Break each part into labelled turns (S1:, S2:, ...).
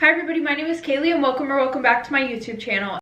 S1: Hi everybody, my name is Kaylee and welcome back to my YouTube channel.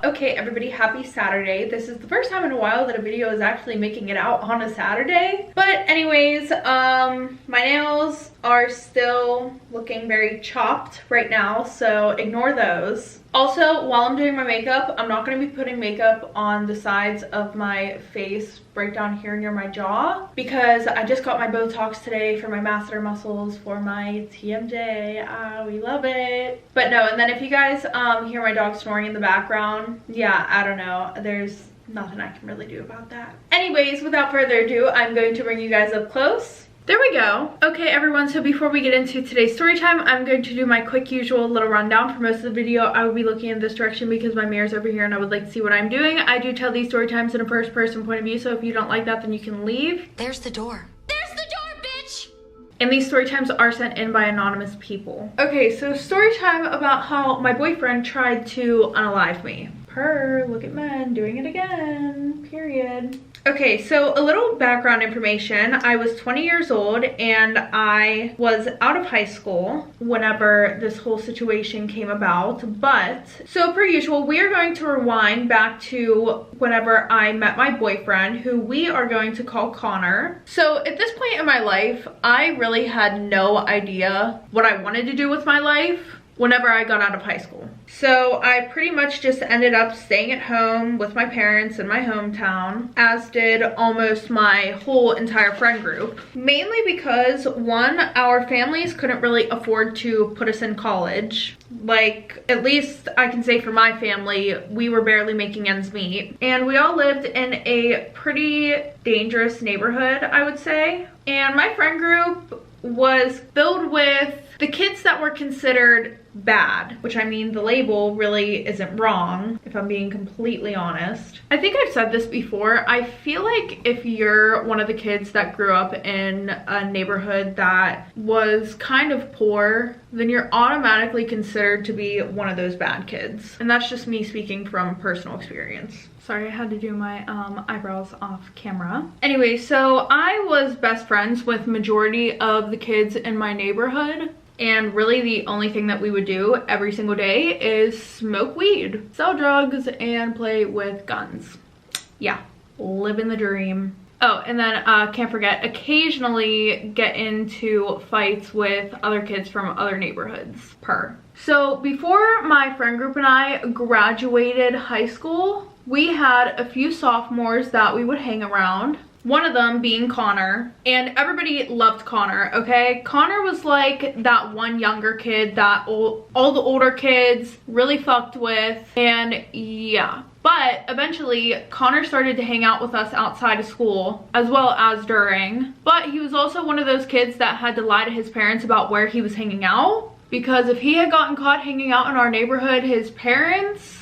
S1: Okay everybody, happy Saturday. This is the first time in a while that a video is actually making it out on a Saturday. But anyways, my nails are still looking very chopped right now, so ignore those. Also, while I'm doing my makeup, I'm not going to be putting makeup on the sides of my face right down here near my jaw because I just got my Botox today for my masseter muscles for my TMJ. We love it. But no, and then if you guys hear my dog snoring in the background, yeah, I don't know. There's nothing I can really do about that. Anyways, without further ado, I'm going to bring you guys up close. There we go. Okay everyone, so before we get into today's story time, I'm going to do my quick usual little rundown. For most of the video, I will be looking in this direction because my mirror's over here and I would like to see what I'm doing. I do tell these story times in a first person point of view, so if you don't like that, then you can leave.
S2: There's the door. There's the door, bitch!
S1: And these story times are sent in by anonymous people. Okay, so story time about how my boyfriend tried to unalive me. Look at men doing it again, period. Okay, so a little background information. I was 20 years old and I was out of high school whenever this whole situation came about. But, so per usual, we are going to rewind back to whenever I met my boyfriend, who we are going to call Connor. So at this point in my life, I really had no idea what I wanted to do with my life whenever I got out of high school. So I pretty much just ended up staying at home with my parents in my hometown, as did almost my whole entire friend group. Mainly because, one, our families couldn't really afford to put us in college. Like, at least I can say for my family, we were barely making ends meet. And we all lived in a pretty dangerous neighborhood, I would say. And my friend group was filled with the kids that were considered bad, which I mean, the label really isn't wrong, if I'm being completely honest. I think I've said this before. I feel like if you're one of the kids that grew up in a neighborhood that was kind of poor, then you're automatically considered to be one of those bad kids. And that's just me speaking from personal experience. Sorry, I had to do my eyebrows off camera. Anyway, so I was best friends with majority of the kids in my neighborhood. And really the only thing that we would do every single day is smoke weed, sell drugs, and play with guns. Yeah, living the dream. Oh, and then can't forget, occasionally get into fights with other kids from other neighborhoods. So before my friend group and I graduated high school, we had a few sophomores that we would hang around. One of them being Connor, and everybody loved Connor, okay? Connor was like that one younger kid that all the older kids really fucked with, and yeah. But eventually, Connor started to hang out with us outside of school, as well as during. But he was also one of those kids that had to lie to his parents about where he was hanging out, because if he had gotten caught hanging out in our neighborhood, his parents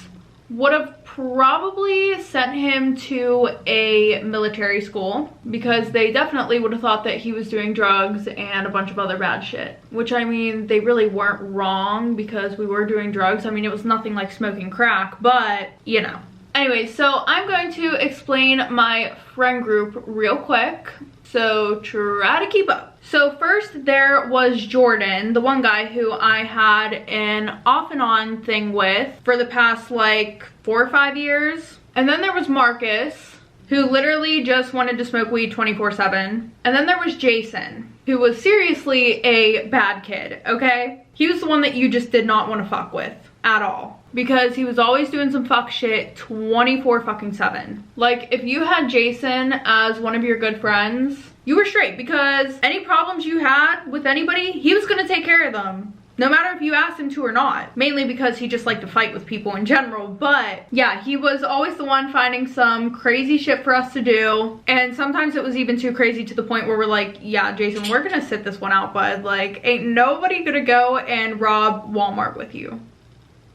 S1: would have probably sent him to a military school, because they definitely would have thought that he was doing drugs and a bunch of other bad shit. Which, I mean, they really weren't wrong because we were doing drugs. I mean, it was nothing like smoking crack, but you know. Anyway, so I'm going to explain my friend group real quick, so try to keep up. So first there was Jordan, the one guy who I had an off and on thing with for the past like 4 or 5 years. And then there was Marcus, who literally just wanted to smoke weed 24/7. And then there was Jason, who was seriously a bad kid, okay? He was the one that you just did not want to fuck with at all, because he was always doing some fuck shit 24/7. Like, if you had Jason as one of your good friends, you were straight, because any problems you had with anybody, he was gonna take care of them, no matter if you asked him to or not. Mainly because he just liked to fight with people in general. But yeah, he was always the one finding some crazy shit for us to do. And sometimes it was even too crazy to the point where we're like, yeah, Jason, we're gonna sit this one out, bud. Like, ain't nobody gonna go and rob Walmart with you.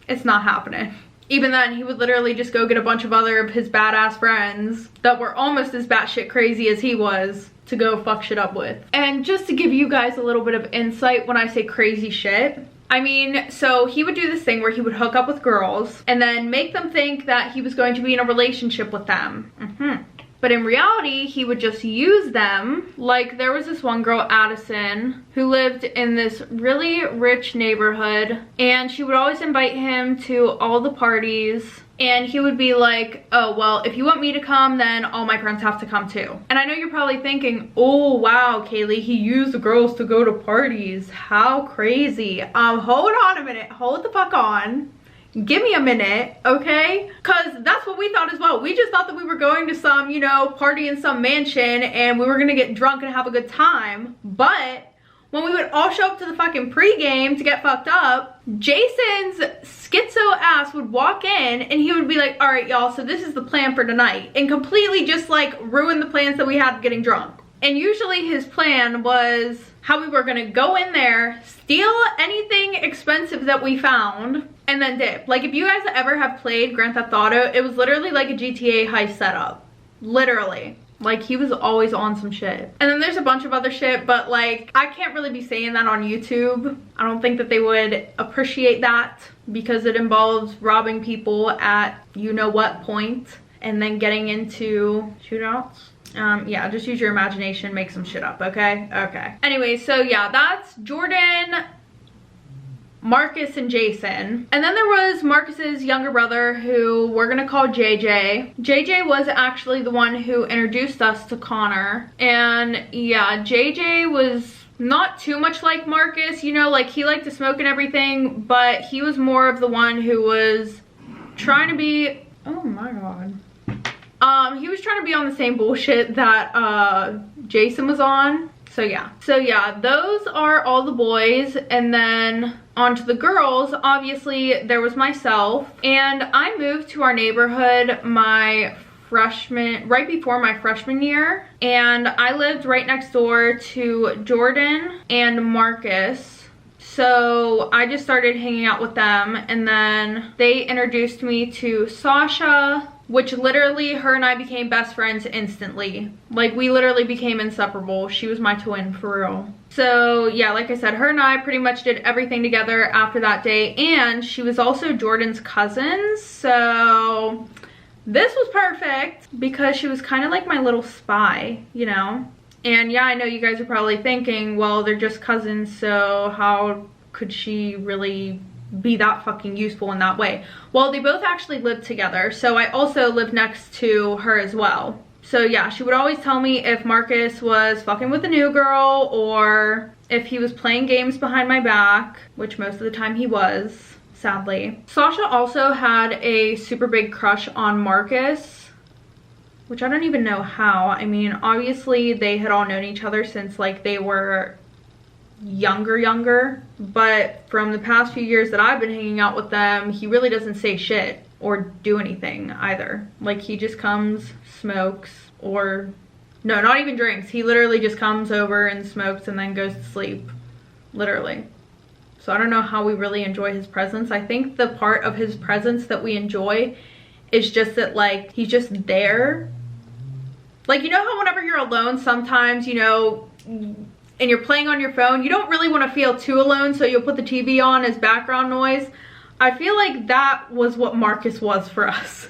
S1: It's not happening. Even then, he would literally just go get a bunch of other of his badass friends that were almost as batshit crazy as he was to go fuck shit up with. And just to give you guys a little bit of insight when I say crazy shit, I mean, so he would do this thing where he would hook up with girls and then make them think that he was going to be in a relationship with them. But in reality, he would just use them. Like, there was this one girl, Addison, who lived in this really rich neighborhood, and she would always invite him to all the parties. And he would be like, oh, well, if you want me to come, then all my friends have to come too. And I know you're probably thinking, oh, wow, Kaylee, he used the girls to go to parties. How crazy. Hold on a minute. Hold the fuck on. Give me a minute, okay? Because that's what we thought as well. We just thought that we were going to some, you know, party in some mansion and we were going to get drunk and have a good time. But when we would all show up to the fucking pregame to get fucked up, Jason's schizo ass would walk in and he would be like, all right, y'all, so this is the plan for tonight. And completely just like ruin the plans that we had of getting drunk. And usually his plan was how we were gonna go in there, steal anything expensive that we found, and then dip. Like, if you guys ever have played Grand Theft Auto, it was literally like a GTA heist setup. Literally. Like, he was always on some shit. And then there's a bunch of other shit, but like, I can't really be saying that on YouTube. I don't think that they would appreciate that because it involves robbing people at you know what point and then getting into shootouts. Yeah, just use your imagination, make some shit up, okay? Okay. Anyway, so yeah, that's Jordan, Marcus, and Jason. And then there was Marcus's younger brother, who we're gonna call JJ. JJ was actually the one who introduced us to Connor. And yeah, JJ was not too much like Marcus, you know, like he liked to smoke and everything, but he was more of the one who was trying to be, oh my god. He was trying to be on the same bullshit that Jason was on. So yeah, those are all the boys. And then on to the girls. Obviously there was myself, and I moved to our neighborhood right before my freshman year, and I lived right next door to Jordan and Marcus. So I just started hanging out with them, and then they introduced me to Sasha, which literally her and I became best friends instantly. Like, we literally became inseparable. She was my twin, for real. So yeah, like I said, her and I pretty much did everything together after that day, and she was also Jordan's cousin. So this was perfect because she was kind of like my little spy, you know? And yeah, I know you guys are probably thinking, well, they're just cousins, so how could she really be that fucking useful in that way? Well, they both actually lived together, so I also lived next to her as well. So yeah, she would always tell me if Marcus was fucking with a new girl or if he was playing games behind my back, which most of the time he was, sadly. Sasha also had a super big crush on Marcus, which I don't even know how. I mean, obviously they had all known each other since like they were younger, but from the past few years that I've been hanging out with them, he really doesn't say shit or do anything either. Like, he just comes, smokes, or no, not even drinks. He literally just comes over and smokes and then goes to sleep, literally. So I don't know how we really enjoy his presence. I think the part of his presence that we enjoy is just that, like, he's just there. Like, you know how whenever you're alone sometimes, you know, and you're playing on your phone, you don't really want to feel too alone, so you'll put the TV on as background noise. I feel like that was what Marcus was for us.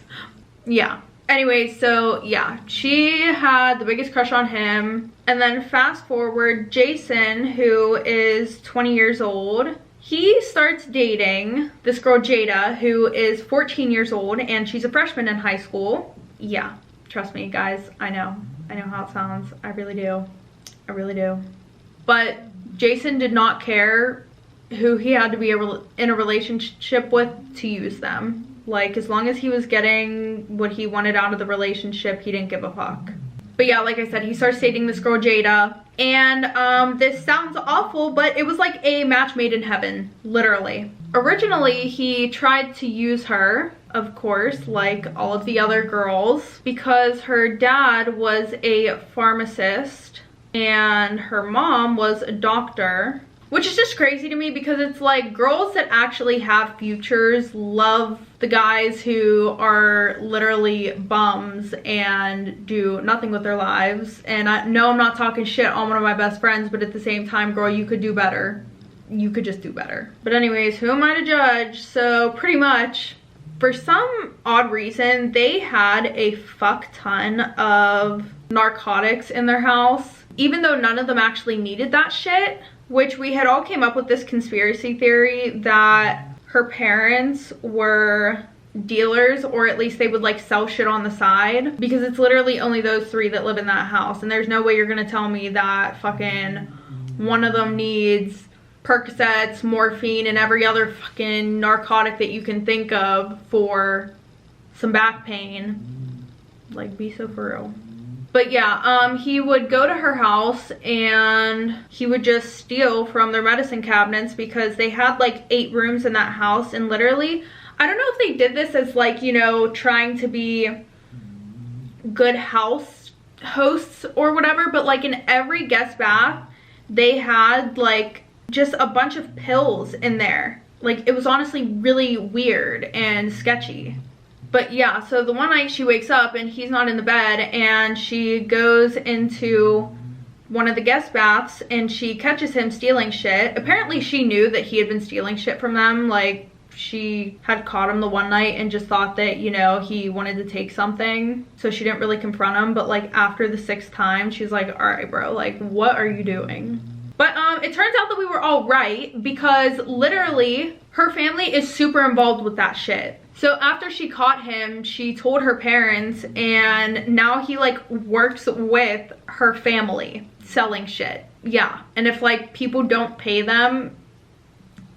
S1: Yeah. Anyway, so yeah, she had the biggest crush on him. And then fast forward, Jason, who is 20 years old, he starts dating this girl Jada, who is 14 years old, and she's a freshman in high school. Yeah, trust me guys, I know how it sounds. I really do. But Jason did not care who he had to be in a relationship with to use them. Like, as long as he was getting what he wanted out of the relationship, he didn't give a fuck. But yeah, like I said, he starts dating this girl Jada, and this sounds awful, but it was like a match made in heaven, literally. Originally, he tried to use her, of course, like all of the other girls, because her dad was a pharmacist and her mom was a doctor, which is just crazy to me because it's like girls that actually have futures love the guys who are literally bums and do nothing with their lives. And I know I'm not talking shit on one of my best friends, but at the same time, girl, you could do better. You could just do better. But anyways, who am I to judge? So pretty much For some odd reason, they had a fuck ton of narcotics in their house, even though none of them actually needed that shit, which we had all came up with this conspiracy theory that her parents were dealers, or at least they would like sell shit on the side, because it's literally only those three that live in that house, and there's no way you're gonna tell me that fucking one of them needs Percocets, morphine, and every other fucking narcotic that you can think of for some back pain. Like, be so for real. But yeah, he would go to her house and he would just steal from their medicine cabinets, because they had like 8 rooms in that house, and literally, I don't know if they did this as like, you know, trying to be good house hosts or whatever, but like in every guest bath, they had like just a bunch of pills in there. Like, it was honestly really weird and sketchy. But yeah, so the one night she wakes up and he's not in the bed, and she goes into one of the guest baths and she catches him stealing shit. Apparently she knew that he had been stealing shit from them. Like, she had caught him the one night and just thought that, you know, he wanted to take something, so she didn't really confront him. But like after the 6th time, she's like, all right, bro, like, what are you doing? But it turns out that we were all right, because literally her family is super involved with that shit. So after she caught him, she told her parents, and now he like works with her family selling shit. Yeah, and if like people don't pay them,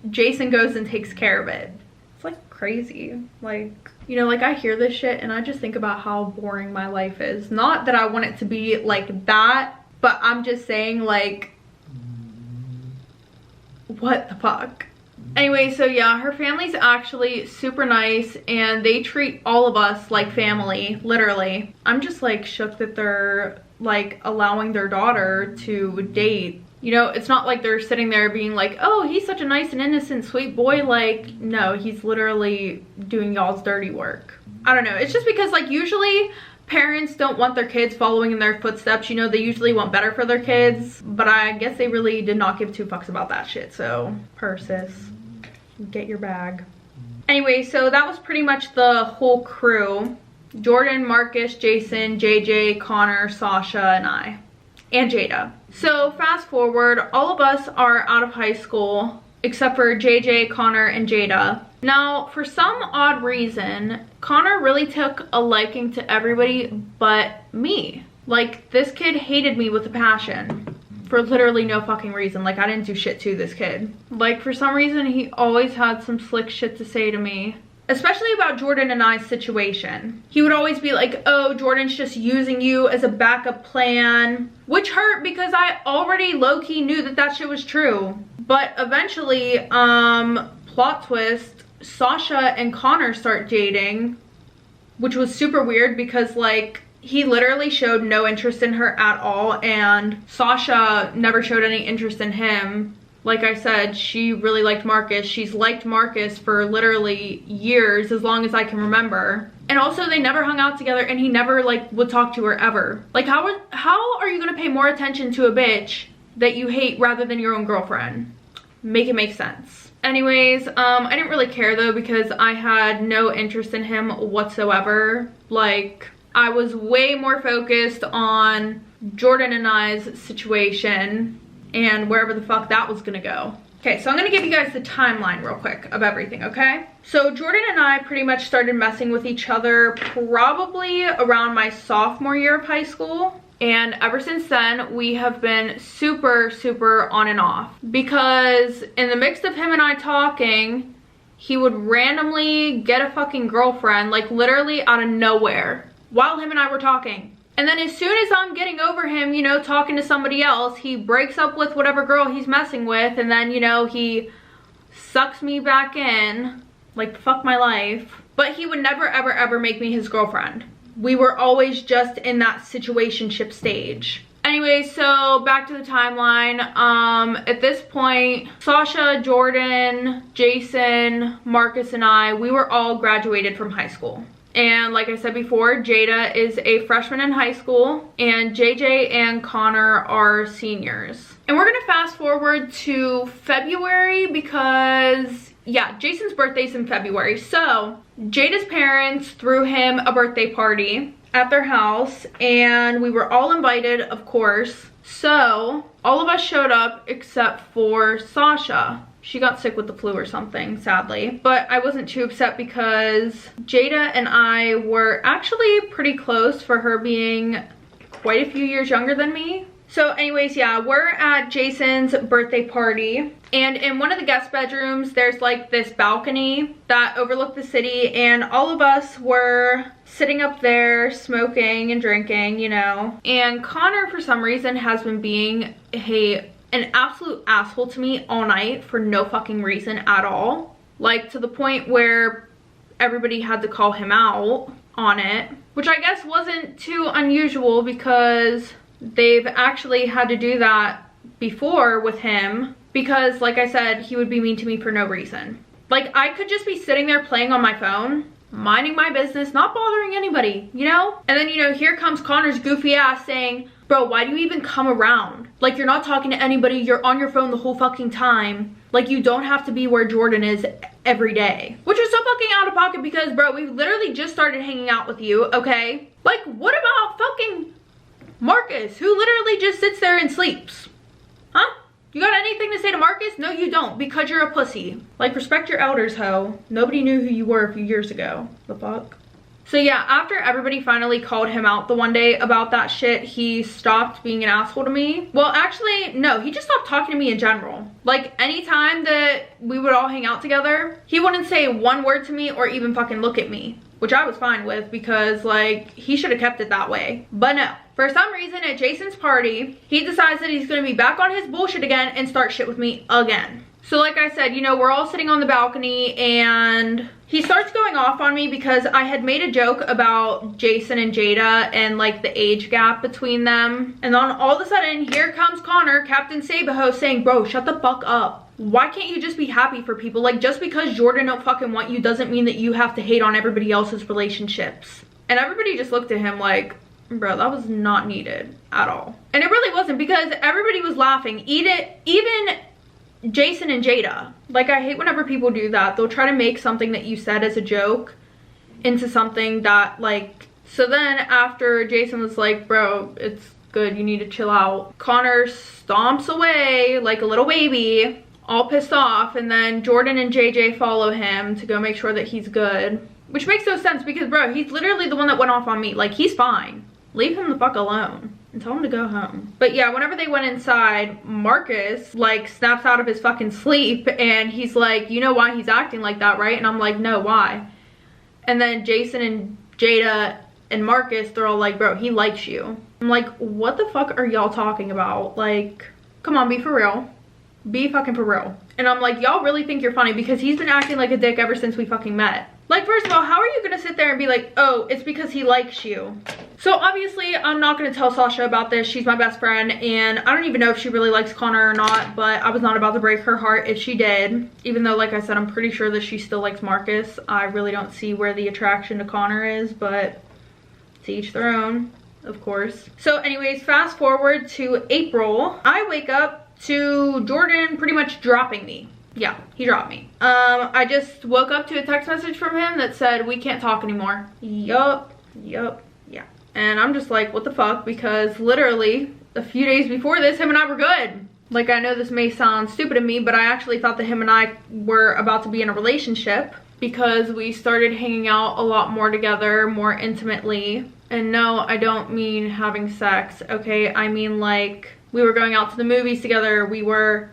S1: Jason goes and takes care of it. It's like crazy. Like, you know, like I hear this shit and I just think about how boring my life is. Not that I want it to be like that, but I'm just saying, like, what the fuck? Anyway, so yeah, her family's actually super nice and they treat all of us like family, literally. I'm just like shook that they're like allowing their daughter to date. You know, it's not like they're sitting there being like, oh, he's such a nice and innocent, sweet boy. Like, no, he's literally doing y'all's dirty work. I don't know. It's just because like usually parents don't want their kids following in their footsteps. You know, they usually want better for their kids, but I guess they really did not give 2 fucks about that shit. So, sis, get your bag. Anyway, so that was pretty much the whole crew. Jordan, Marcus, Jason, JJ, Connor, Sasha, and I. And Jada. So fast forward, all of us are out of high school except for JJ, Connor, and Jada. Now, for some odd reason, Connor really took a liking to everybody but me. Like, this kid hated me with a passion for literally no fucking reason. Like, I didn't do shit to this kid. Like, for some reason, he always had some slick shit to say to me. Especially about Jordan and I's situation. He would always be like, oh, Jordan's just using you as a backup plan. Which hurt because I already low-key knew that that shit was true. But eventually, plot twist, Sasha and Connor start dating. Which was super weird because, like, he literally showed no interest in her at all. And Sasha never showed any interest in him. Like I said, she really liked Marcus. She's liked Marcus for literally years, as long as I can remember. And also, they never hung out together, and he never, like, would talk to her ever. Like, how are you gonna pay more attention to a bitch that you hate rather than your own girlfriend? Make it make sense. Anyways, I didn't really care, though, because I had no interest in him whatsoever. Like, I was way more focused on Jordan and I's situation and wherever the fuck that was gonna go. Okay, so I'm gonna give you guys the timeline real quick of everything, okay? So Jordan and I pretty much started messing with each other probably around my sophomore year of high school. And ever since then, we have been super, super on and off. Because in the mix of him and I talking, he would randomly get a fucking girlfriend, like literally out of nowhere, while him and I were talking. And then as soon as I'm getting over him, you know, talking to somebody else, he breaks up with whatever girl he's messing with, and then, you know, he sucks me back in. Like, fuck my life. But he would never, ever, ever make me his girlfriend. We were always just in that situationship stage. Anyway, so back to the timeline. At this point, Sasha, Jordan, Jason, Marcus, and I, we were all graduated from high school. And like I said before, Jada is a freshman in high school, and JJ and Connor are seniors. And we're gonna fast forward to February because yeah, Jason's birthday's in February. So Jada's parents threw him a birthday party at their house, and we were all invited, of course. So all of us showed up except for Sasha. She got sick with the flu or something, sadly. But I wasn't too upset because Jada and I were actually pretty close for her being quite a few years younger than me. So anyways, yeah, we're at Jason's birthday party, and in one of the guest bedrooms, there's like this balcony that overlooked the city, and all of us were sitting up there smoking and drinking, you know. And Connor, for some reason, has been being an absolute asshole to me all night for no fucking reason at all. Like, to the point where everybody had to call him out on it, which I guess wasn't too unusual because they've actually had to do that before with him, because like I said, he would be mean to me for no reason. Like, I could just be sitting there playing on my phone, minding my business, not bothering anybody, you know? And then, you know, here comes Connor's goofy ass saying, bro, why do you even come around? Like, you're not talking to anybody, you're on your phone the whole fucking time. Like, you don't have to be where Jordan is every day. Which is so fucking out of pocket because, bro, we literally just started hanging out with you, okay? Like, what about fucking Marcus, who literally just sits there and sleeps? Huh? You got anything to say to Marcus? No, you don't, because you're a pussy. Like, respect your elders, ho. Nobody knew who you were a few years ago. The fuck? So yeah, after everybody finally called him out the one day about that shit, he stopped being an asshole to me. Well, actually, no, he just stopped talking to me in general. Like, anytime that we would all hang out together, he wouldn't say one word to me or even fucking look at me, which I was fine with because, like, he should have kept it that way. But no. For some reason, at Jason's party, he decides that he's gonna be back on his bullshit again and start shit with me again. So like I said, you know, we're all sitting on the balcony and he starts going off on me because I had made a joke about Jason and Jada and like the age gap between them. And then all of a sudden, here comes Connor, Captain Sabaho, saying, bro, shut the fuck up. Why can't you just be happy for people? Like, just because Jordan don't fucking want you doesn't mean that you have to hate on everybody else's relationships. And everybody just looked at him like, bro, that was not needed at all. And it really wasn't, because everybody was laughing. Even Jason and Jada. Like, I hate whenever people do that. They'll try to make something that you said as a joke into something that, like, so then after Jason was like, bro, it's good, you need to chill out, Connor stomps away like a little baby, all pissed off, and then Jordan and JJ follow him to go make sure that he's good. Which makes no sense because, bro, he's literally the one that went off on me. Like, he's fine. Leave him the fuck alone and tell him to go home. But yeah, whenever they went inside, Marcus, like, snaps out of his fucking sleep and he's like, you know why he's acting like that, right? And I'm like, no, why? And then Jason and Jada and Marcus, they're all like, bro, he likes you. I'm like, what the fuck are y'all talking about? Like, come on, be for real. Be fucking for real. And I'm like, y'all really think you're funny because he's been acting like a dick ever since we fucking met. Like, first of all, how are you gonna sit there and be like, oh, it's because he likes you? So obviously, I'm not gonna tell Sasha about this. She's my best friend, and I don't even know if she really likes Connor or not, but I was not about to break her heart if she did. Even though, like I said, I'm pretty sure that she still likes Marcus. I really don't see where the attraction to Connor is, but to each their own, of course. So anyways, fast forward to April. I wake up to Jordan pretty much dropping me. Yeah, he dropped me. I just woke up to a text message from him that said, we can't talk anymore. Yup, yeah. And I'm just like, what the fuck? Because literally a few days before this, him and I were good. Like, I know this may sound stupid of me, but I actually thought that him and I were about to be in a relationship because we started hanging out a lot more together, more intimately. And no, I don't mean having sex, okay? I mean, like, we were going out to the movies together. We were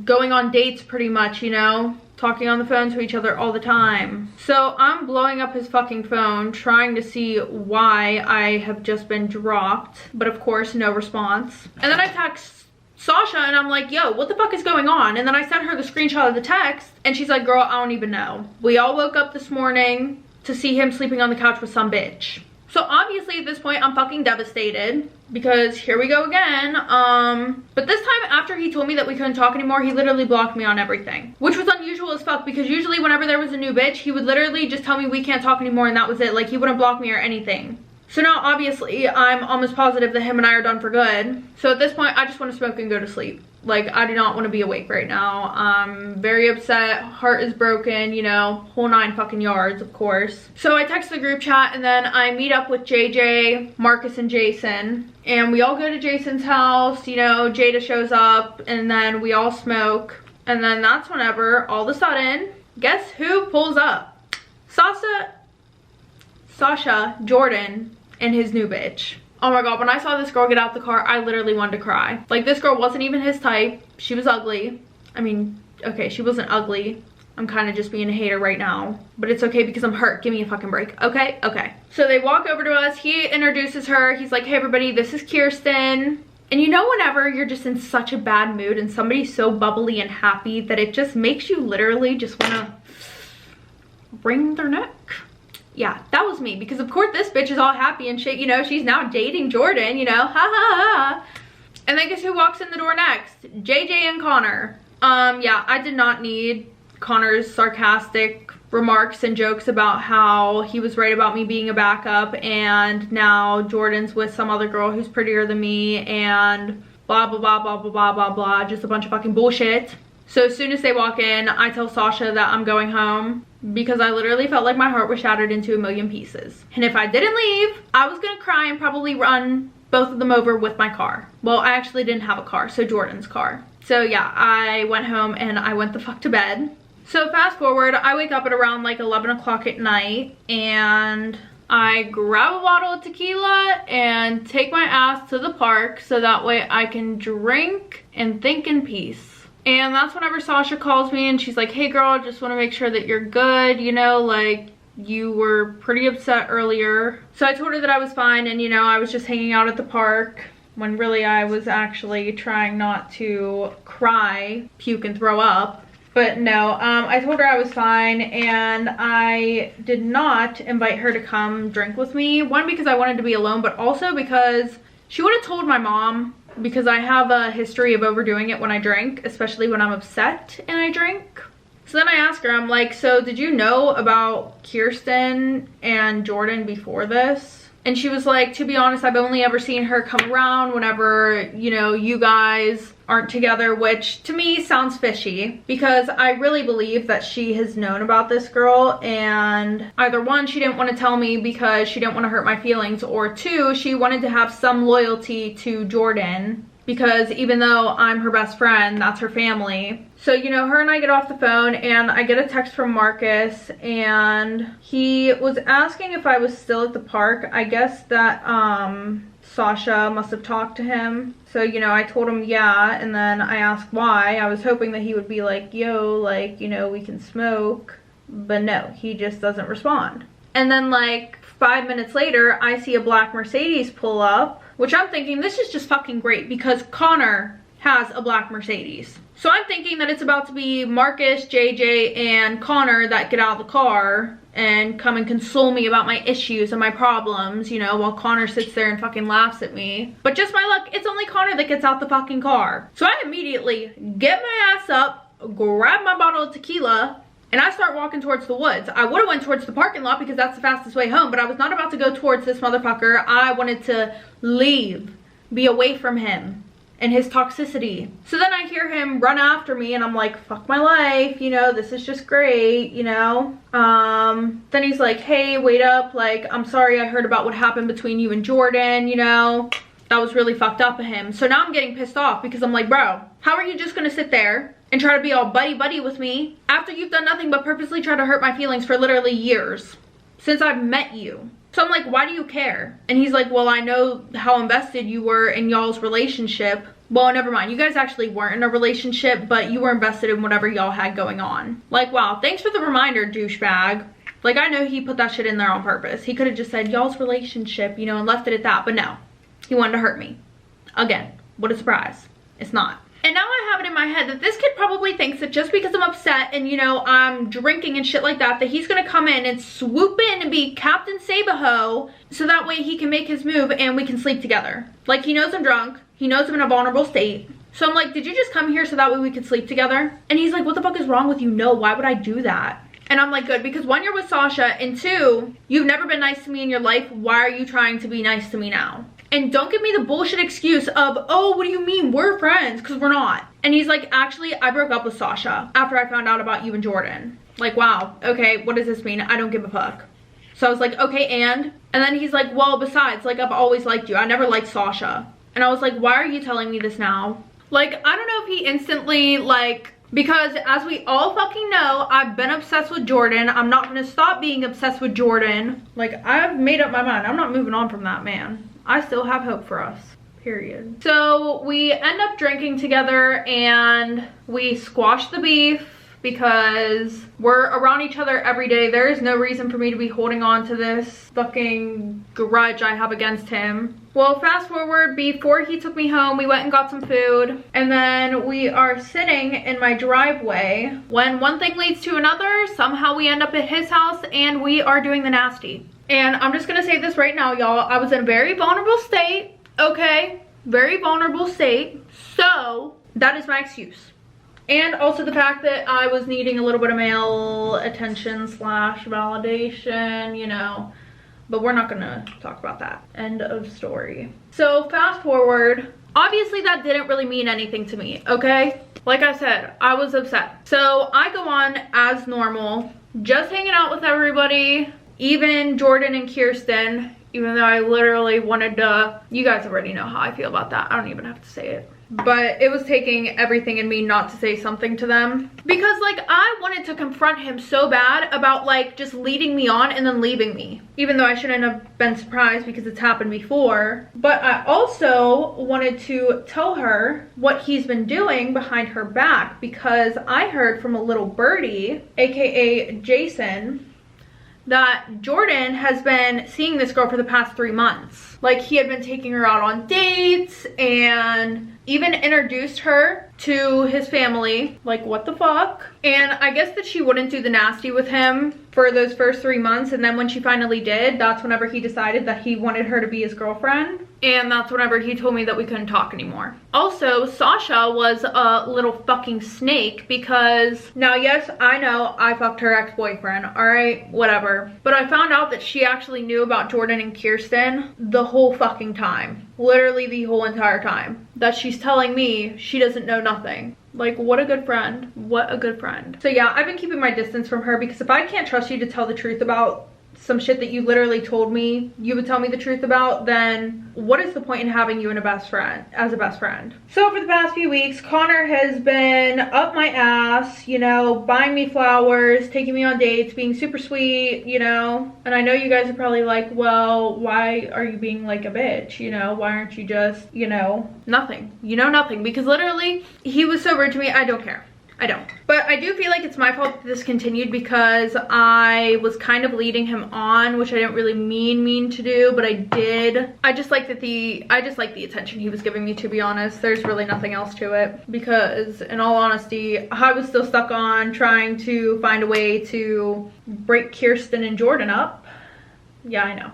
S1: going on dates pretty much, you know, talking on the phone to each other all the time. So I'm blowing up his fucking phone trying to see why I have just been dropped, but of course no response. And then I text Sasha and I'm like, yo, what the fuck is going on? And then I sent her the screenshot of the text and she's like, girl, I don't even know. We all woke up this morning to see him sleeping on the couch with some bitch. So obviously at this point I'm fucking devastated because here we go again. But this time after he told me that we couldn't talk anymore, he literally blocked me on everything, which was unusual as fuck because usually whenever there was a new bitch, he would literally just tell me we can't talk anymore and that was it. Like, he wouldn't block me or anything. So now obviously I'm almost positive that him and I are done for good. So at this point I just want to smoke and go to sleep. Like, I do not want to be awake right now. I'm very upset, heart is broken, you know, whole 9 fucking yards, of course. So I text the group chat and then I meet up with JJ, Marcus, and Jason. And we all go to Jason's house, you know, Jada shows up and then we all smoke. And then that's whenever, all of a sudden, guess who pulls up? Sasha Jordan and his new bitch. Oh my god, when I saw this girl get out the car, I literally wanted to cry. Like, this girl wasn't even his type. She was ugly. I mean, okay, she wasn't ugly. I'm kind of just being a hater right now. But it's okay because I'm hurt. Give me a fucking break. Okay? Okay. So they walk over to us. He introduces her. He's like, hey everybody, this is Kirsten. And you know whenever you're just in such a bad mood and somebody's so bubbly and happy that it just makes you literally just want to wring their neck? Yeah, that was me, because of course this bitch is all happy and shit, you know, she's now dating Jordan, you know, ha ha ha. And then guess who walks in the door next? JJ and Connor. Yeah, I did not need Connor's sarcastic remarks and jokes about how he was right about me being a backup and now Jordan's with some other girl who's prettier than me and blah blah blah blah blah blah blah blah, just a bunch of fucking bullshit. So as soon as they walk in, I tell Sasha that I'm going home because I literally felt like my heart was shattered into a million pieces. And if I didn't leave, I was gonna cry and probably run both of them over with my car. Well, I actually didn't have a car, so Jordan's car. So yeah, I went home and I went the fuck to bed. So fast forward, I wake up at around like 11 o'clock at night and I grab a bottle of tequila and take my ass to the park so that way I can drink and think in peace. And that's whenever Sasha calls me and she's like, hey girl, I just want to make sure that you're good, you know, like you were pretty upset earlier. So I told her that I was fine and, you know, I was just hanging out at the park when really I was actually trying not to cry, puke, and throw up. But no, I told her I was fine and I did not invite her to come drink with me. One, because I wanted to be alone, but also because she would have told my mom, because I have a history of overdoing it when I drink, especially when I'm upset and I drink. So then I asked her, I'm like, so did you know about Kirsten and Jordan before this? And she was like, to be honest, I've only ever seen her come around whenever, you know, you guys aren't together, which to me sounds fishy because I really believe that she has known about this girl and either one, she didn't want to tell me because she didn't want to hurt my feelings, or two, she wanted to have some loyalty to Jordan because even though I'm her best friend, that's her family. So, you know, her and I get off the phone and I get a text from Marcus and he was asking if I was still at the park. I guess that Sasha must have talked to him. So, you know, I told him yeah, and then I asked why. I was hoping that he would be like, yo, like, you know, we can smoke. But no, he just doesn't respond. And then like 5 minutes later, I see a black Mercedes pull up, which I'm thinking this is just fucking great because Connor has a black Mercedes. So I'm thinking that it's about to be Marcus, JJ, and Connor that get out of the car and come and console me about my issues and my problems, you know, while Connor sits there and fucking laughs at me. But just my luck, it's only Connor that gets out the fucking car. So I immediately get my ass up, grab my bottle of tequila, and I start walking towards the woods. I would have went towards the parking lot because that's the fastest way home, but I was not about to go towards this motherfucker. I wanted to leave, be away from him and his toxicity. So then I hear him run after me and I'm like, fuck my life, you know, this is just great, you know. Then he's like, hey, wait up, like, I'm sorry I heard about what happened between you and Jordan, you know. That was really fucked up of him. So now I'm getting pissed off because I'm like, bro, how are you just gonna sit there and try to be all buddy-buddy with me after you've done nothing but purposely try to hurt my feelings for literally years since I've met you? So I'm like, why do you care? And he's like, well, I know how invested you were in y'all's relationship. Well, never mind. You guys actually weren't in a relationship, but you were invested in whatever y'all had going on. Like, wow, thanks for the reminder, douchebag. Like, I know he put that shit in there on purpose. He could have just said y'all's relationship, you know, and left it at that. But no, he wanted to hurt me. Again, what a surprise. It's not. And now I have it in my head that this kid probably thinks that just because I'm upset and, you know, I'm drinking and shit like that, that he's gonna come in and swoop in and be Captain Sabaho so that way he can make his move and we can sleep together. Like, he knows I'm drunk. He knows I'm in a vulnerable state. So I'm like, did you just come here so that way we could sleep together? And he's like, what the fuck is wrong with you? No, why would I do that? And I'm like, good, because one, you're with Sasha, and two, you've never been nice to me in your life. Why are you trying to be nice to me now? And don't give me the bullshit excuse of, oh, what do you mean? We're friends, because we're not. And he's like, actually, I broke up with Sasha after I found out about you and Jordan. Like, wow, okay, what does this mean? I don't give a fuck. So I was like, okay, and then he's like, well, besides, like, I've always liked you. I never liked Sasha. And I was like, why are you telling me this now? Like, I don't know if he instantly, like, because as we all fucking know, I've been obsessed with Jordan. I'm not gonna stop being obsessed with Jordan. Like, I've made up my mind. I'm not moving on from that man. I still have hope for us, period. So we end up drinking together and we squash the beef because we're around each other every day. There is no reason for me to be holding on to this fucking grudge I have against him. Well, fast forward, before he took me home, we went and got some food, and then we are sitting in my driveway when one thing leads to another. Somehow we end up at his house and we are doing the nasty. And I'm just gonna say this right now, y'all. I was in a very vulnerable state, okay? Very vulnerable state. So that is my excuse. And also the fact that I was needing a little bit of male attention slash validation, you know. But we're not gonna talk about that. End of story. So fast forward, obviously that didn't really mean anything to me, okay? Like I said, I was upset. So I go on as normal, just hanging out with everybody, even Jordan and Kirsten, even though I literally wanted to, you guys already know how I feel about that. I don't even have to say it. But it was taking everything in me not to say something to them. Because, like, I wanted to confront him so bad about, like, just leading me on and then leaving me. Even though I shouldn't have been surprised because it's happened before. But I also wanted to tell her what he's been doing behind her back. Because I heard from a little birdie, aka Jason, that Jordan has been seeing this girl for the past 3 months. Like, he had been taking her out on dates and even introduced her to his family. Like, what the fuck? And I guess that she wouldn't do the nasty with him for those first 3 months, and then when she finally did, that's whenever he decided that he wanted her to be his girlfriend. And that's whenever he told me that we couldn't talk anymore. Also, Sasha was a little fucking snake because, now yes, I know I fucked her ex-boyfriend, alright, whatever. But I found out that she actually knew about Jordan and Kirsten the whole fucking time. Literally the whole entire time. That she's telling me she doesn't know nothing. Like, what a good friend. What a good friend. So yeah, I've been keeping my distance from her because if I can't trust you to tell the truth about some shit that you literally told me you would tell me the truth about, then what is the point in having you as a best friend? So for the past few weeks, Connor has been up my ass, you know, buying me flowers, taking me on dates, being super sweet, you know. And I know you guys are probably like, well, why are you being like a bitch, you know? Why aren't you just, you know, nothing? You know, nothing. Because literally, he was so rude to me, I don't care. I don't. But I do feel like it's my fault that this continued because I was kind of leading him on, which I didn't really mean to do, but I did. I just like the attention he was giving me, to be honest. There's really nothing else to it because in all honesty, I was still stuck on trying to find a way to break Kirsten and Jordan up. Yeah, I know.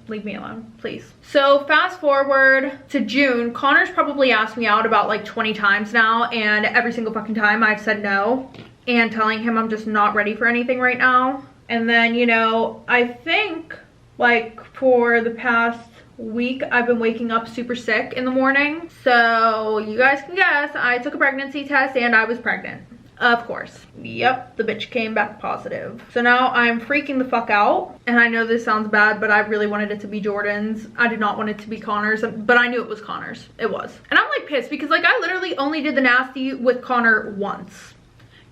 S1: Leave me alone, please. So fast forward to June, Connor's probably asked me out about like 20 times now, and every single fucking time I've said no and telling him I'm just not ready for anything right now. And then, you know, I think like for the past week I've been waking up super sick in the morning. So you guys can guess, I took a pregnancy test and I was pregnant. Of course. Yep, the bitch came back positive. So now I'm freaking the fuck out. And I know this sounds bad, but I really wanted it to be Jordan's. I did not want it to be Connor's, but I knew it was Connor's. It was. And I'm like pissed because like I literally only did the nasty with Connor once.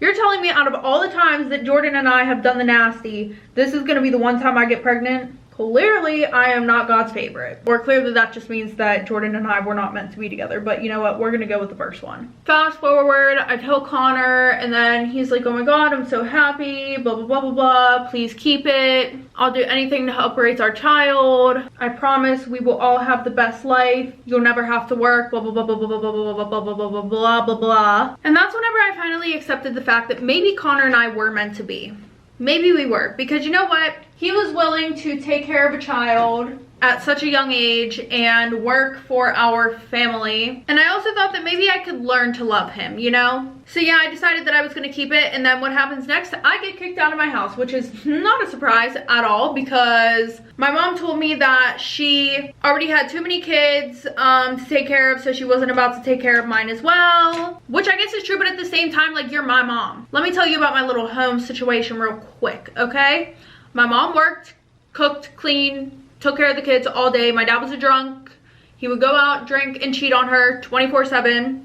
S1: You're telling me out of all the times that Jordan and I have done the nasty, this is gonna be the one time I get pregnant? Clearly, I am not God's favorite. Or clearly that just means that Jordan and I were not meant to be together. But you know what? We're gonna go with the first one. Fast forward, I tell Connor, and then he's like, oh my God, I'm so happy, blah, blah, blah, blah, blah. Please keep it. I'll do anything to help raise our child. I promise we will all have the best life. You'll never have to work, blah, blah, blah, blah, blah, blah, blah, blah, blah, blah, blah, blah, blah, blah, blah. And that's whenever I finally accepted the fact that maybe Connor and I were meant to be. Maybe we were, because you know what? He was willing to take care of a child at such a young age and work for our family. And I also thought that maybe I could learn to love him, you know? So yeah, I decided that I was gonna keep it, and then what happens next? I get kicked out of my house, which is not a surprise at all because my mom told me that she already had too many kids to take care of, so she wasn't about to take care of mine as well. Which I guess is true, but at the same time, like, you're my mom. Let me tell you about my little home situation real quick, okay? My mom worked, cooked, cleaned, took care of the kids all day. My dad was a drunk. He would go out, drink, and cheat on her 24/7.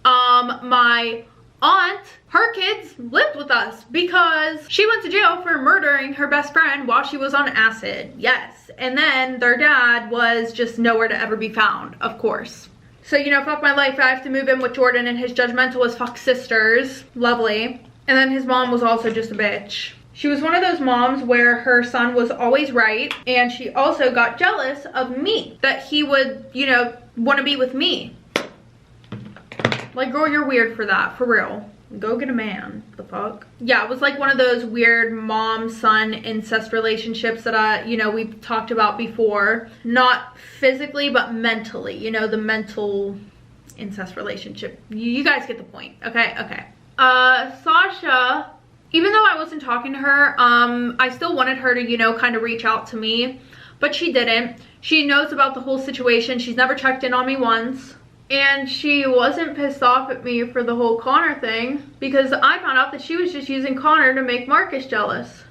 S1: My aunt, her kids lived with us because she went to jail for murdering her best friend while she was on acid. Yes. And then their dad was just nowhere to ever be found, of course. So, you know, fuck my life. I have to move in with Jordan and his judgmental as fuck sisters. Lovely. And then his mom was also just a bitch. She was one of those moms where her son was always right, and she also got jealous of me, that he would, you know, want to be with me. Like, girl, you're weird for that, for real. Go get a man, the fuck. Yeah, it was like one of those weird mom-son incest relationships that you know, we've talked about before. Not physically, but mentally, you know, the mental incest relationship. You guys get the point, okay? Okay. Sasha, even though I wasn't talking to her, I still wanted her to, you know, kind of reach out to me, but she didn't. She knows about the whole situation. She's never checked in on me once. And she wasn't pissed off at me for the whole Connor thing because I found out that she was just using Connor to make Marcus jealous.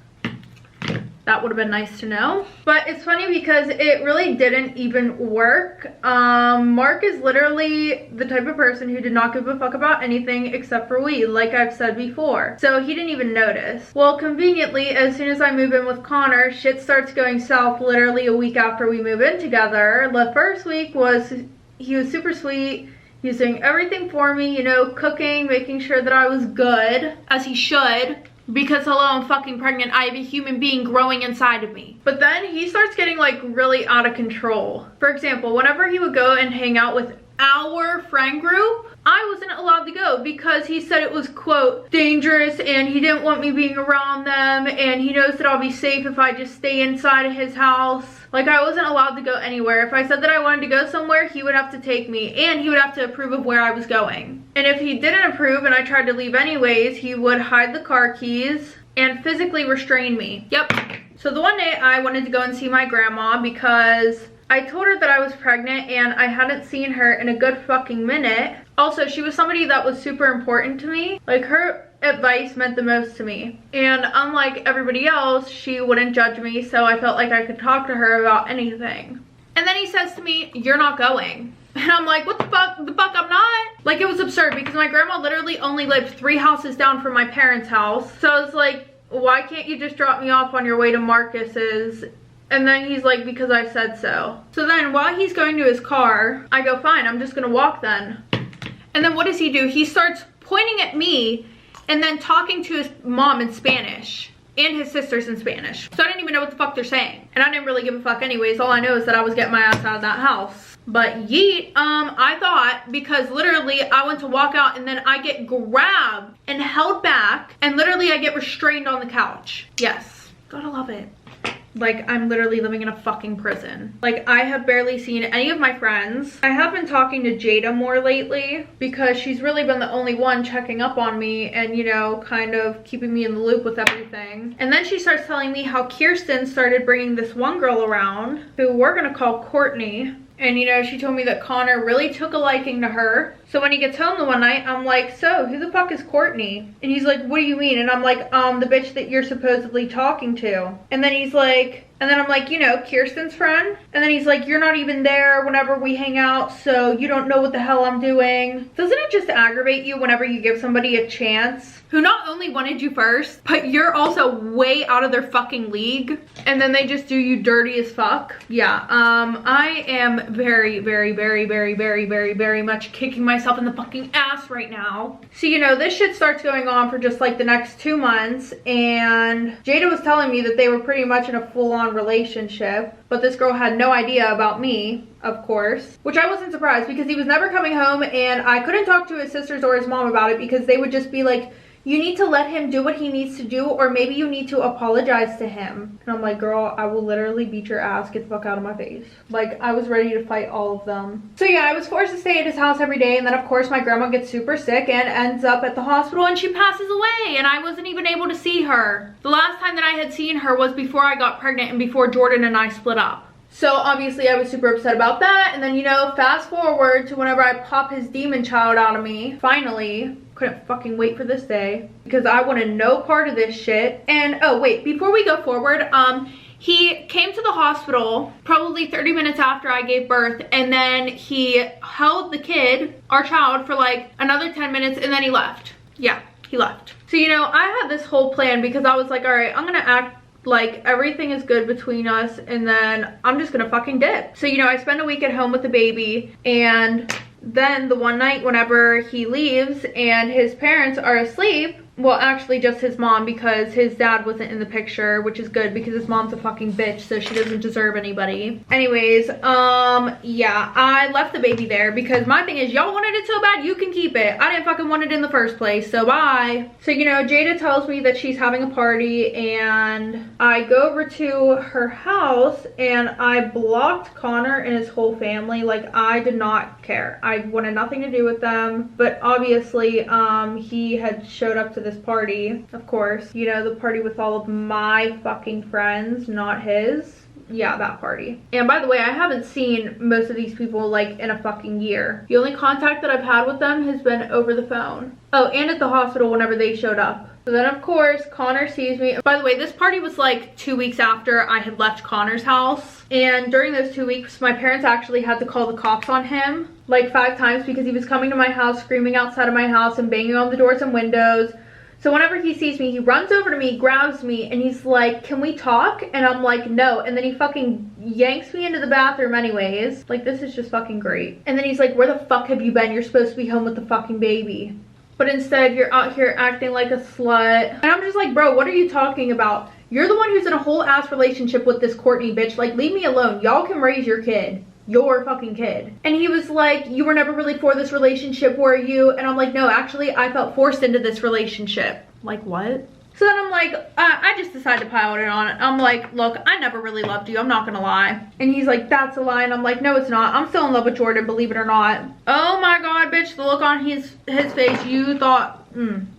S1: That would have been nice to know. But it's funny because it really didn't even work. Mark is literally the type of person who did not give a fuck about anything except for weed, like I've said before. So he didn't even notice. Well, conveniently, as soon as I move in with Connor, shit starts going south literally a week after we move in together. The first week was, he was super sweet. He was doing everything for me, you know, cooking, making sure that I was good, as he should. Because hello, I'm fucking pregnant. I have a human being growing inside of me. But then he starts getting like really out of control. For example, whenever he would go and hang out with our friend group, I wasn't allowed to go because he said it was, quote, dangerous, and he didn't want me being around them, and he knows that I'll be safe if I just stay inside of his house. Like, I wasn't allowed to go anywhere. If I said that I wanted to go somewhere, he would have to take me, and he would have to approve of where I was going. And if he didn't approve and I tried to leave anyways, he would hide the car keys and physically restrain me. Yep. So the one day I wanted to go and see my grandma because I told her that I was pregnant and I hadn't seen her in a good fucking minute. Also, she was somebody that was super important to me. Like, her advice meant the most to me. And unlike everybody else, she wouldn't judge me, so I felt like I could talk to her about anything. And then he says to me, "You're not going." And I'm like, what the fuck? The fuck I'm not? Like, it was absurd because my grandma literally only lived 3 houses down from my parents' house. So I was like, why can't you just drop me off on your way to Marcus's? And then he's like, because I said so. So then while he's going to his car, I go, fine, I'm just gonna walk then. And then what does he do? He starts pointing at me and then talking to his mom in Spanish and his sisters in Spanish. So I didn't even know what the fuck they're saying. And I didn't really give a fuck anyways. All I know is that I was getting my ass out of that house. But yeet, I thought, because literally I went to walk out and then I get grabbed and held back and literally I get restrained on the couch. Yes, gotta love it. Like, I'm literally living in a fucking prison. Like, I have barely seen any of my friends. I have been talking to Jada more lately because she's really been the only one checking up on me and, you know, kind of keeping me in the loop with everything. And then she starts telling me how Kirsten started bringing this one girl around who we're gonna call Courtney. And, you know, she told me that Connor really took a liking to her. So when he gets home the one night, I'm like, so who the fuck is Courtney? And he's like, what do you mean? And I'm like, the bitch that you're supposedly talking to. And then he's like, and then I'm like, you know, Kirsten's friend. And then he's like, you're not even there whenever we hang out, so you don't know what the hell I'm doing. Doesn't it just aggravate you whenever you give somebody a chance who not only wanted you first, but you're also way out of their fucking league, and then they just do you dirty as fuck? Yeah, I am very, very, very, very, very, very, very much kicking myself in the fucking ass right now. So, you know, this shit starts going on for just like the next 2 months, and Jada was telling me that they were pretty much in a full-on relationship, but this girl had no idea about me, of course, which I wasn't surprised because he was never coming home, and I couldn't talk to his sisters or his mom about it because they would just be like, you need to let him do what he needs to do, or maybe you need to apologize to him. And I'm like, girl, I will literally beat your ass. Get the fuck out of my face. Like, I was ready to fight all of them. So yeah, I was forced to stay at his house every day, and then of course my grandma gets super sick and ends up at the hospital and she passes away, and I wasn't even able to see her. The last time that I had seen her was before I got pregnant and before Jordan and I split up. So obviously I was super upset about that. And then, you know, fast forward to whenever I pop his demon child out of me. Finally, couldn't fucking wait for this day because I wanted no part of this shit. And oh wait, before we go forward, he came to the hospital probably 30 minutes after I gave birth, and then he held the kid, our child, for like another 10 minutes, and then he left. Yeah, he left. So, you know, I had this whole plan because I was like, all right, I'm gonna act like everything is good between us, and then I'm just gonna fucking dip. So, you know, I spend a week at home with the baby, and then the one night whenever he leaves and his parents are asleep, well, actually just his mom, because his dad wasn't in the picture, which is good because his mom's a fucking bitch, so she doesn't deserve anybody. Anyways, yeah, I left the baby there because my thing is, y'all wanted it so bad, you can keep it. I didn't fucking want it in the first place, so bye. So, you know, Jada tells me that she's having a party, and I go over to her house and I blocked Connor and his whole family. Like, I did not care. I wanted nothing to do with them, but obviously, he had showed up to this party, of course, you know, the party with all of my fucking friends, not his. Yeah, that party. And by the way, I haven't seen most of these people like in a fucking year. The only contact that I've had with them has been over the phone. Oh, and at the hospital whenever they showed up. So then of course Connor sees me. By the way, this party was like 2 weeks after I had left Connor's house, and during those 2 weeks my parents actually had to call the cops on him like 5 times because he was coming to my house, screaming outside of my house and banging on the doors and windows. So whenever he sees me, he runs over to me, grabs me, and he's like, can we talk? And I'm like, no. And then he fucking yanks me into the bathroom anyways. Like, this is just fucking great. And then he's like, where the fuck have you been? You're supposed to be home with the fucking baby. But instead, you're out here acting like a slut. And I'm just like, bro, what are you talking about? You're the one who's in a whole ass relationship with this Courtney bitch. Like, leave me alone. Y'all can raise your kid. Your fucking kid. And he was like, you were never really for this relationship, were you? And I'm like, no, actually I felt forced into this relationship. Like, what? So then I'm like, I just decided to pile it on. I'm like, look, I never really loved you, I'm not gonna lie. And he's like, that's a lie. And I'm like, no, it's not. I'm still in love with Jordan, believe it or not. Oh my god, bitch, the look on his face, you thought,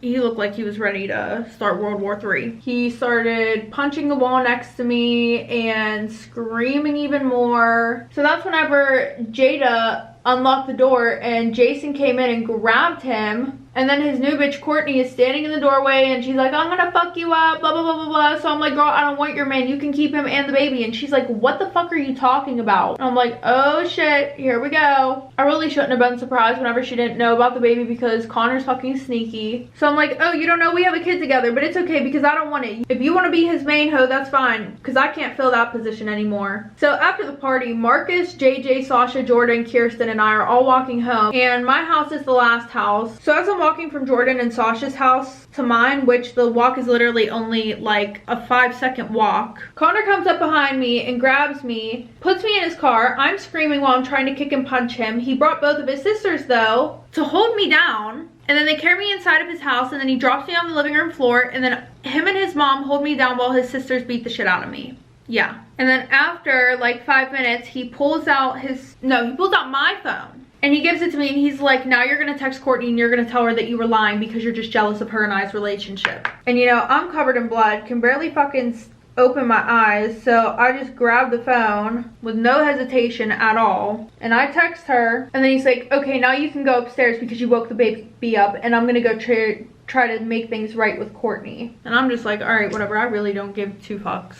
S1: he looked like he was ready to start World War III. He started punching the wall next to me and screaming even more. So that's whenever Jada unlocked the door and Jason came in and grabbed him. And then his new bitch Courtney is standing in the doorway and she's like, I'm gonna fuck you up, blah, blah, blah, blah, blah. So I'm like, girl, I don't want your man. You can keep him and the baby. And she's like, what the fuck are you talking about? And I'm like, oh shit, here we go. I really shouldn't have been surprised whenever she didn't know about the baby because Connor's fucking sneaky. So I'm like, oh, you don't know we have a kid together, but it's okay because I don't want it. If you want to be his main hoe, that's fine because I can't fill that position anymore. So after the party, Marcus, JJ, Sasha, Jordan, Kirsten, and I are all walking home. And my house is the last house. So as I'm walking from Jordan and Sasha's house to mine, which the walk is literally only like a 5-second walk, Connor comes up behind me and grabs me, puts me in his car. I'm screaming while I'm trying to kick and punch him. He brought both of his sisters though to hold me down, and then they carry me inside of his house, and then he drops me on the living room floor, and then him and his mom hold me down while his sisters beat the shit out of me. Yeah. And then after like 5 minutes, he pulls out my phone. And he gives it to me and he's like, now you're gonna text Courtney and you're gonna tell her that you were lying because you're just jealous of her and I's relationship. And you know, I'm covered in blood, can barely fucking open my eyes, so I just grab the phone with no hesitation at all. And I text her, and then he's like, okay, now you can go upstairs because you woke the baby up, and I'm gonna go try to make things right with Courtney. And I'm just like, all right, whatever, I really don't give 2 fucks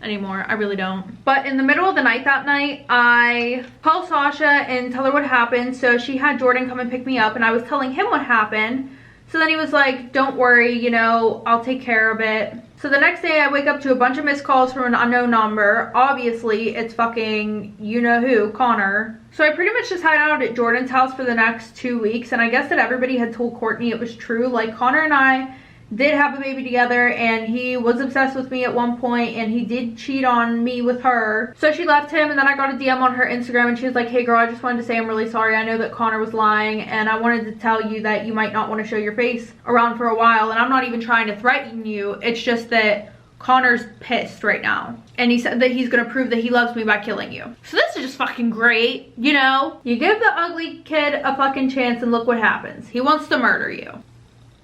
S1: anymore. I really don't. But in the middle of the night that night, I called Sasha and tell her what happened. So she had Jordan come and pick me up, and I was telling him what happened. So then he was like, don't worry, you know, I'll take care of it. So the next day I wake up to a bunch of missed calls from an unknown number. Obviously it's fucking you know who, Connor. So I pretty much just hid out at Jordan's house for the next 2 weeks, and I guess that everybody had told Courtney it was true. Like, Connor and I did have a baby together, and he was obsessed with me at one point, and he did cheat on me with her. So she left him, and then I got a DM on her Instagram, and she was like, hey girl, I just wanted to say I'm really sorry. I know that Connor was lying, and I wanted to tell you that you might not want to show your face around for a while, and I'm not even trying to threaten you. It's just that Connor's pissed right now, and he said that he's gonna prove that he loves me by killing you. So this is just fucking great, you know? You give the ugly kid a fucking chance, and look what happens. He wants to murder you.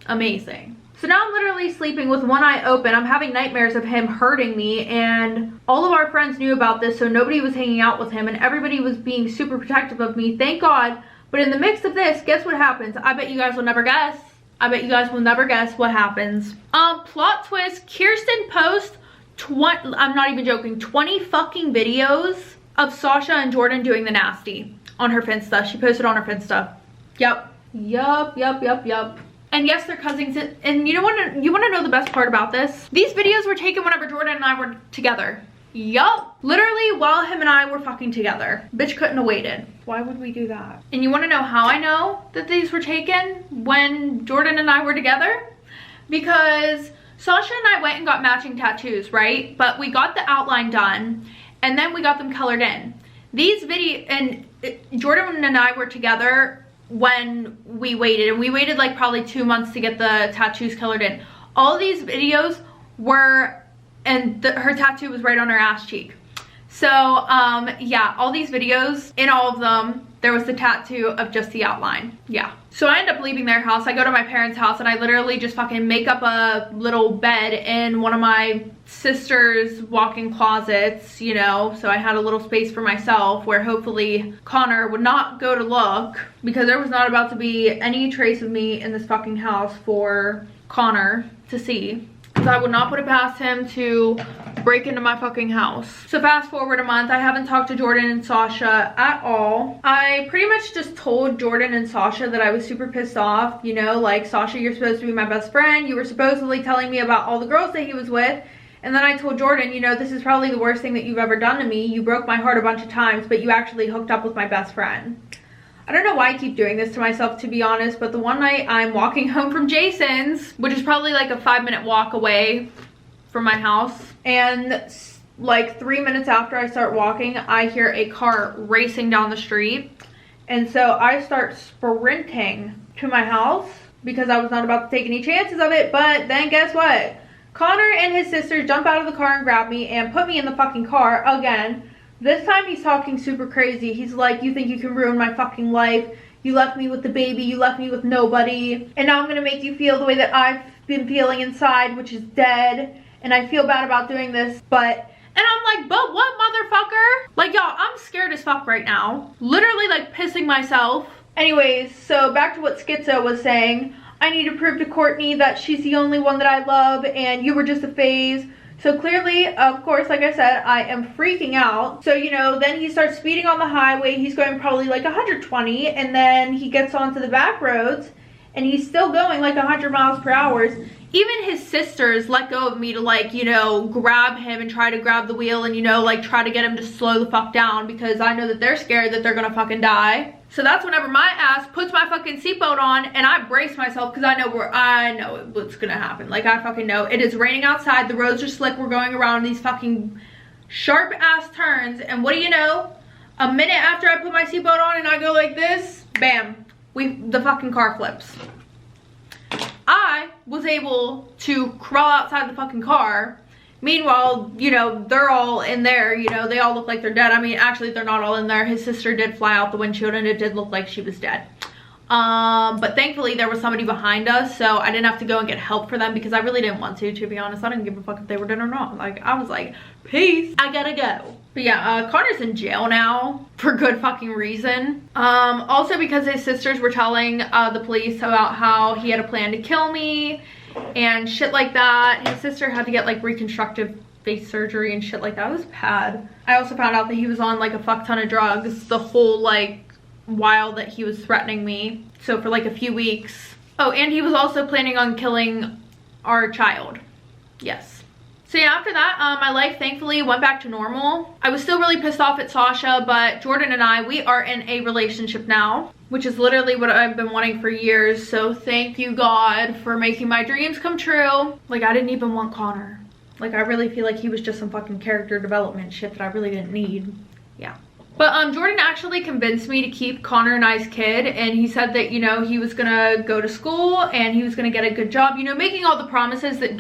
S1: Amazing. So now I'm literally sleeping with one eye open. I'm having nightmares of him hurting me, and all of our friends knew about this, so nobody was hanging out with him, and everybody was being super protective of me, thank God. But in the mix of this, guess what happens? I bet you guys will never guess. I bet you guys will never guess what happens. Plot twist, Kirsten posts I'm not even joking, 20 fucking videos of Sasha and Jordan doing the nasty on her Finsta. She posted on her Finsta. Yup. And yes, they're cousins. And you want to know the best part about this? These videos were taken whenever Jordan and I were together. Yup. Literally while him and I were fucking together. Bitch couldn't have waited. Why would we do that? And you want to know how I know that these were taken when Jordan and I were together? Because Sasha and I went and got matching tattoos, right? But we got the outline done, and then we got them colored in. These videos, and Jordan and I were together when we waited, and we waited like probably 2 months to get the tattoos colored in. All these videos were, and her tattoo was right on her ass cheek. So yeah, all these videos, in all of them, there was the tattoo of just the outline. Yeah. So I end up leaving their house. I go to my parents' house, and I literally just fucking make up a little bed in one of my sister's walk-in closets, you know, so I had a little space for myself where hopefully Connor would not go to look, because there was not about to be any trace of me in this fucking house for Connor to see. Because I would not put it past him to break into my fucking house. So fast forward a month, I haven't talked to Jordan and Sasha at all. I pretty much just told Jordan and Sasha that I was super pissed off. You know, like, Sasha, you're supposed to be my best friend. You were supposedly telling me about all the girls that he was with. And then I told Jordan, you know, this is probably the worst thing that you've ever done to me. You broke my heart a bunch of times, but you actually hooked up with my best friend. I don't know why I keep doing this to myself, to be honest, but the one night I'm walking home from Jason's, which is probably like a 5-minute walk away from my house, and like 3 minutes after I start walking, I hear a car racing down the street, and so I start sprinting to my house because I was not about to take any chances of it. But then guess what? Connor and his sister jump out of the car and grab me and put me in the fucking car again. This time he's talking super crazy. He's like, you think you can ruin my fucking life? You left me with the baby. You left me with nobody. And now I'm going to make you feel the way that I've been feeling inside, which is dead. And I feel bad about doing this, but... And I'm like, but what, motherfucker? Like, y'all, I'm scared as fuck right now. Literally, like, pissing myself. Anyways, so back to what Schizo was saying. I need to prove to Courtney that she's the only one that I love, and you were just a phase. So clearly, of course, like I said, I am freaking out. So, you know, then he starts speeding on the highway. He's going probably like 120, and then he gets onto the back roads, and he's still going like 100 miles per hour. Even his sisters let go of me to, like, you know, grab him and try to grab the wheel and, you know, like, try to get him to slow the fuck down, because I know that they're scared that they're gonna fucking die. So that's whenever my ass puts my fucking seatbelt on, and I brace myself because I know what's gonna happen. Like, I fucking know. It is raining outside. The roads are slick. We're going around these fucking sharp ass turns, and what do you know? A minute after I put my seatbelt on and I go like this, bam, the fucking car flips. I was able to crawl outside the fucking car. Meanwhile, you know, they're all in there, you know, they all look like they're dead. I mean, actually, they're not all in there. His sister did fly out the windshield, and it did look like she was dead. But thankfully, there was somebody behind us, so I didn't have to go and get help for them, because I really didn't want to be honest. I didn't give a fuck if they were dead or not. Like, I was like, peace, I gotta go. But yeah, Connor's in jail now for good fucking reason. Also because his sisters were telling the police about how he had a plan to kill me and shit like that. His sister had to get like reconstructive face surgery and shit like that. It was bad. I also found out that he was on like a fuck ton of drugs the whole like while that he was threatening me. So for like a few weeks. Oh, and he was also planning on killing our child. Yes. So yeah, after that, my life thankfully went back to normal. I was still really pissed off at Sasha, but Jordan and I, we are in a relationship now. which is literally what I've been wanting for years. So thank you, God, for making my dreams come true. Like, I didn't even want Connor. Like, I really feel like he was just some fucking character development shit that I really didn't need. Yeah. But Jordan actually convinced me to keep Connor and I's kid, and he said that, you know, he was gonna go to school and he was gonna get a good job, you know, making all the promises that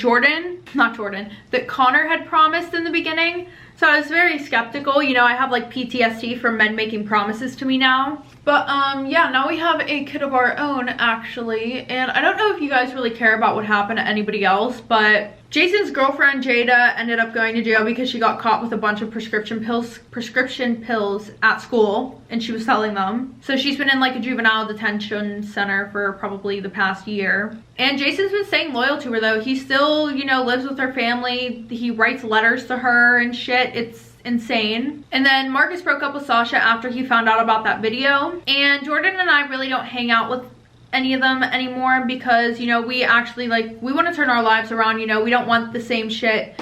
S1: that Connor had promised in the beginning. So I was very skeptical. You know, I have like PTSD from men making promises to me now. But yeah, now we have a kid of our own actually, and I don't know if you guys really care about what happened to anybody else, but Jason's girlfriend Jada ended up going to jail because she got caught with a bunch of prescription pills at school, and she was selling them. So she's been in like a juvenile detention center for probably the past year. And Jason's been staying loyal to her though. He still, you know, lives with her family. He writes letters to her and shit. It's insane. And then Marcus broke up with Sasha after he found out about that video. And Jordan and I really don't hang out with any of them anymore because, you know, we actually like, we want to turn our lives around. You know, we don't want the same shit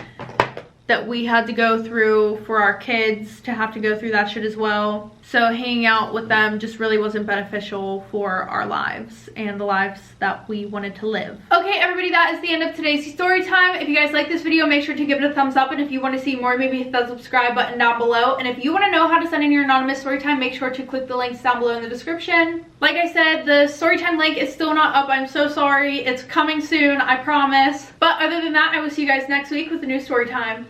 S1: that we had to go through for our kids to have to go through that shit as well. So hanging out with them just really wasn't beneficial for our lives and the lives that we wanted to live. Okay, everybody, that is the end of today's story time. If you guys like this video, make sure to give it a thumbs up. And if you want to see more, maybe hit that subscribe button down below. And if you want to know how to send in your anonymous story time, make sure to click the links down below in the description. Like I said, the story time link is still not up. I'm so sorry. It's coming soon, I promise. But other than that, I will see you guys next week with a new story time.